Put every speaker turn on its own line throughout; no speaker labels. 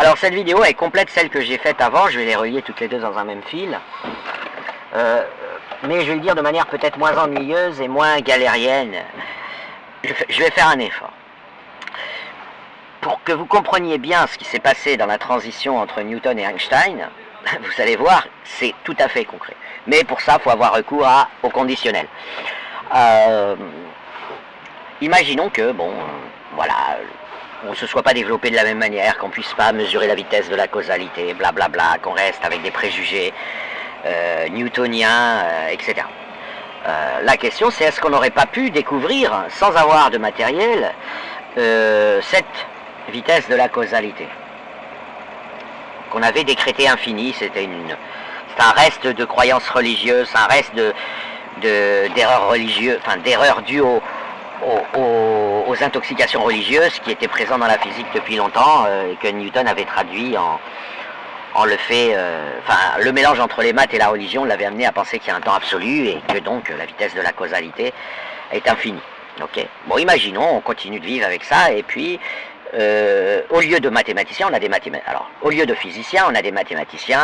Alors cette vidéo est complète celle que j'ai faite avant, je vais les relier toutes les deux dans un même fil. Mais je vais le dire de manière peut-être moins ennuyeuse et moins galérienne. Je vais faire un effort. Pour que vous compreniez bien ce qui s'est passé dans la transition entre Newton et Einstein, vous allez voir, c'est tout à fait concret. Mais pour ça, il faut avoir recours au conditionnel. Imaginons que, bon, voilà, on ne se soit pas développé de la même manière, qu'on ne puisse pas mesurer la vitesse de la causalité, blablabla, qu'on reste avec des préjugés newtoniens, etc. La question, c'est est-ce qu'on n'aurait pas pu découvrir, sans avoir de matériel, cette vitesse de la causalité qu'on avait décrétée infinie. C'est un reste de croyances religieuses, un reste d'erreurs religieuses, enfin d'erreurs dues aux intoxications religieuses qui étaient présentes dans la physique depuis longtemps et que Newton avait traduit en le fait, le mélange entre les maths et la religion l'avait amené à penser qu'il y a un temps absolu et que donc la vitesse de la causalité est infinie. Ok. Bon, imaginons, on continue de vivre avec ça et puis au lieu de mathématiciens, on a des mathématiciens. Alors, au lieu de physiciens, on a des mathématiciens,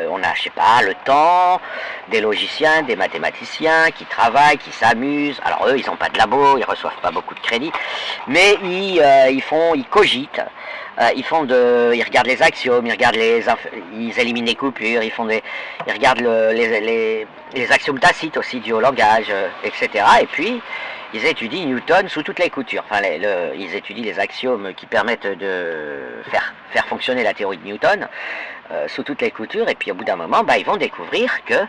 on a, je sais pas, le temps, des logiciens, des mathématiciens qui travaillent, qui s'amusent. Alors eux, ils n'ont pas de labo, ils reçoivent pas beaucoup de crédit, mais ils cogitent. Ils regardent les axiomes, ils éliminent les coupures, ils regardent les axiomes tacites aussi dus au langage, etc. Et puis ils étudient Newton sous toutes les coutures. Enfin, ils étudient les axiomes qui permettent de faire fonctionner la théorie de Newton sous toutes les coutures. Et puis au bout d'un moment, ils vont découvrir que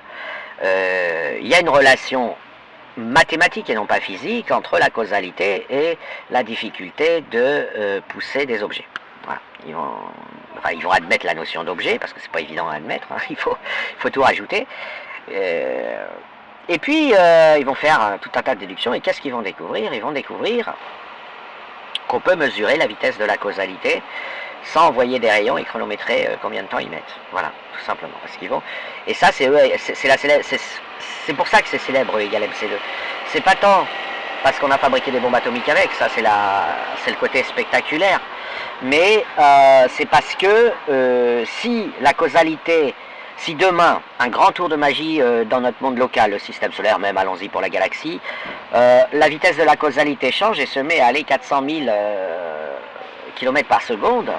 il y a une relation mathématique et non pas physique entre la causalité et la difficulté de pousser des objets. Voilà. Ils vont admettre la notion d'objet, parce que c'est pas évident à admettre, hein. Il faut tout rajouter. Et puis, ils vont faire tout un tas de déductions, et qu'est-ce qu'ils vont découvrir? Ils vont découvrir qu'on peut mesurer la vitesse de la causalité sans envoyer des rayons et chronométrer combien de temps ils mettent. Voilà, tout simplement. Parce qu'ils vont... Et ça, c'est pour ça que c'est célèbre, E égale MC2. C'est pas tant parce qu'on a fabriqué des bombes atomiques avec, ça c'est le côté spectaculaire, mais c'est parce que si la causalité... Si demain, un grand tour de magie dans notre monde local, le système solaire, même allons-y pour la galaxie, la vitesse de la causalité change et se met à aller 400 000 km par seconde,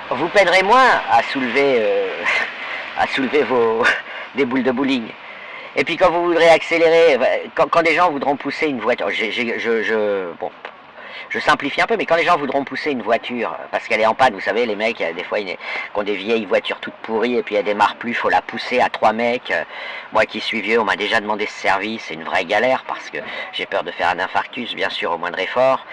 vous peinerez moins à soulever des boules de bowling. Et puis quand vous voudrez accélérer, quand des gens voudront pousser une voiture, je simplifie un peu, mais quand les gens voudront pousser une voiture, parce qu'elle est en panne, vous savez, les mecs, des fois, qui ont des vieilles voitures toutes pourries, et puis il y a des marre-plus, il faut la pousser à 3 mecs. Moi qui suis vieux, on m'a déjà demandé ce service, c'est une vraie galère, parce que j'ai peur de faire un infarctus, bien sûr, au moindre effort.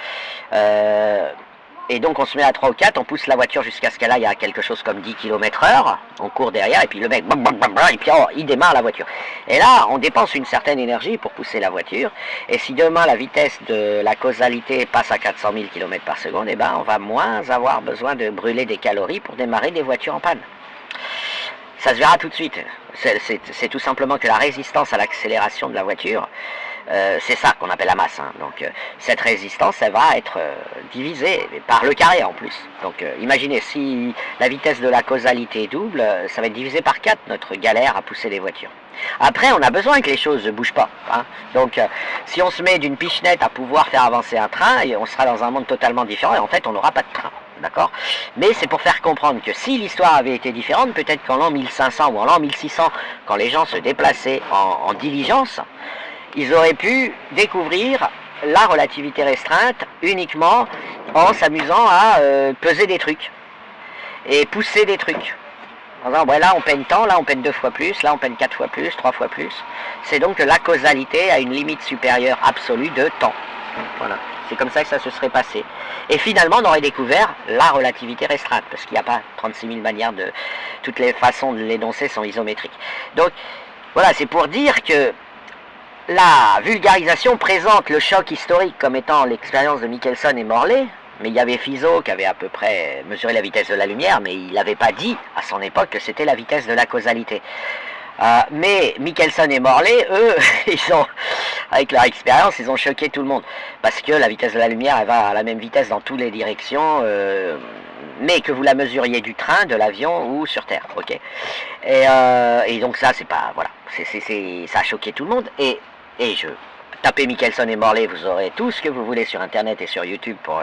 Et donc on se met à 3 ou 4, on pousse la voiture jusqu'à ce qu'elle aille à quelque chose comme 10 km/h, on court derrière, et puis le mec, et puis il démarre la voiture. Et là, on dépense une certaine énergie pour pousser la voiture, et si demain la vitesse de la causalité passe à 400 000 km par seconde, on va moins avoir besoin de brûler des calories pour démarrer des voitures en panne. Ça se verra tout de suite. C'est tout simplement que la résistance à l'accélération de la voiture, c'est ça qu'on appelle la masse. Hein. Donc cette résistance, elle va être divisée par le carré en plus. Donc imaginez, si la vitesse de la causalité est double, ça va être divisé par 4 notre galère à pousser les voitures. Après, on a besoin que les choses ne bougent pas. Hein. Donc si on se met d'une pichenette à pouvoir faire avancer un train, on sera dans un monde totalement différent et en fait on n'aura pas de train. D'accord? Mais c'est pour faire comprendre que si l'histoire avait été différente, peut-être qu'en l'an 1500 ou en l'an 1600, quand les gens se déplaçaient en diligence, ils auraient pu découvrir la relativité restreinte uniquement en s'amusant à peser des trucs et pousser des trucs. En disant, ouais, là on peine tant, là on peine 2 fois plus, là on peine 4 fois plus, 3 fois plus. C'est donc que la causalité a une limite supérieure absolue de temps. Voilà. C'est comme ça que ça se serait passé. Et finalement, on aurait découvert la relativité restreinte, parce qu'il n'y a pas 36 000 manières de... Toutes les façons de l'énoncer sont isométriques. Donc, voilà, c'est pour dire que la vulgarisation présente le choc historique comme étant l'expérience de Michelson et Morley, mais il y avait Fizeau qui avait à peu près mesuré la vitesse de la lumière, mais il n'avait pas dit, à son époque, que c'était la vitesse de la causalité. Mais Michelson et Morley, eux, avec leur expérience, ils ont choqué tout le monde. Parce que la vitesse de la lumière, elle va à la même vitesse dans toutes les directions, mais que vous la mesuriez du train, de l'avion ou sur Terre, ok. Et donc ça, c'est pas, voilà, ça a choqué tout le monde. Et je tapez Michelson et Morley, vous aurez tout ce que vous voulez sur Internet et sur YouTube pour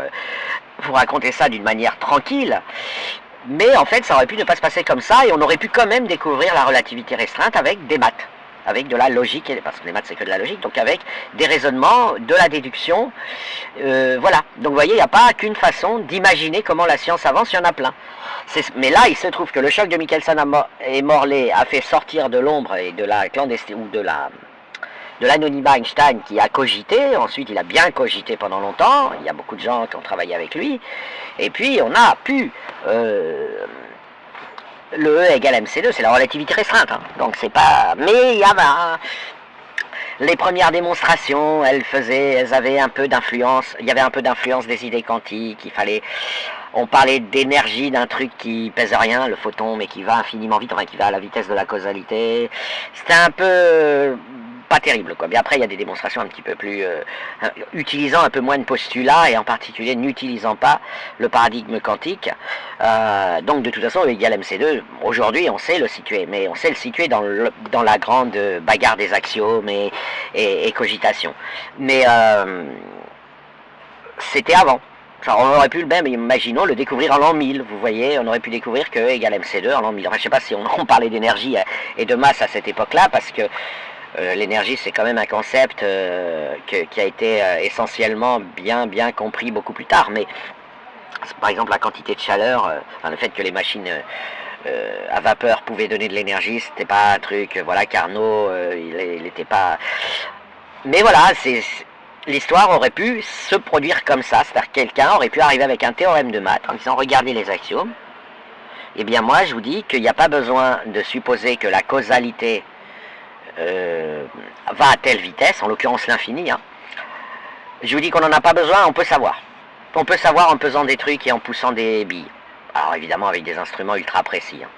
vous raconter ça d'une manière tranquille. Mais en fait, ça aurait pu ne pas se passer comme ça, et on aurait pu quand même découvrir la relativité restreinte avec des maths, avec de la logique, parce que les maths c'est que de la logique, donc avec des raisonnements, de la déduction, voilà. Donc vous voyez, il n'y a pas qu'une façon d'imaginer comment la science avance, il y en a plein. Mais là, il se trouve que le choc de Michelson et Morley a fait sortir de l'ombre et de la clandestinité, ou de l'anonymat Einstein, qui a cogité. Ensuite il a bien cogité pendant longtemps, il y a beaucoup de gens qui ont travaillé avec lui, et puis on a pu le E égale MC2, c'est la relativité restreinte, hein. Donc c'est pas, mais il y avait les premières démonstrations, elles avaient un peu d'influence, il y avait un peu d'influence des idées quantiques, on parlait d'énergie d'un truc qui pèse rien, le photon, mais qui va infiniment vite, enfin qui va à la vitesse de la causalité. C'était un peu pas terrible, quoi. Mais après, il y a des démonstrations un petit peu plus utilisant un peu moins de postulats, et en particulier n'utilisant pas le paradigme quantique. Donc de toute façon, E égale MC2, aujourd'hui on sait le situer, mais on sait le situer dans la grande bagarre des axiomes et cogitation. Mais c'était avant. Enfin, on aurait pu même, imaginons, le découvrir en l'an 1000, vous voyez, on aurait pu découvrir que E égale MC2 en l'an 1000. Enfin, je sais pas si on parlait d'énergie et de masse à cette époque-là, parce que l'énergie, c'est quand même un concept qui a été essentiellement bien compris beaucoup plus tard. Mais par exemple, la quantité de chaleur, le fait que les machines à vapeur pouvaient donner de l'énergie, c'était pas un truc, voilà, Carnot, il n'était pas... Mais voilà, l'histoire aurait pu se produire comme ça, c'est-à-dire que quelqu'un aurait pu arriver avec un théorème de maths en disant, regardez les axiomes, et bien moi je vous dis qu'il n'y a pas besoin de supposer que la causalité va à telle vitesse, en l'occurrence l'infini, hein. Je vous dis qu'on n'en a pas besoin, on peut savoir. On peut savoir en pesant des trucs et en poussant des billes. Alors évidemment avec des instruments ultra précis, hein.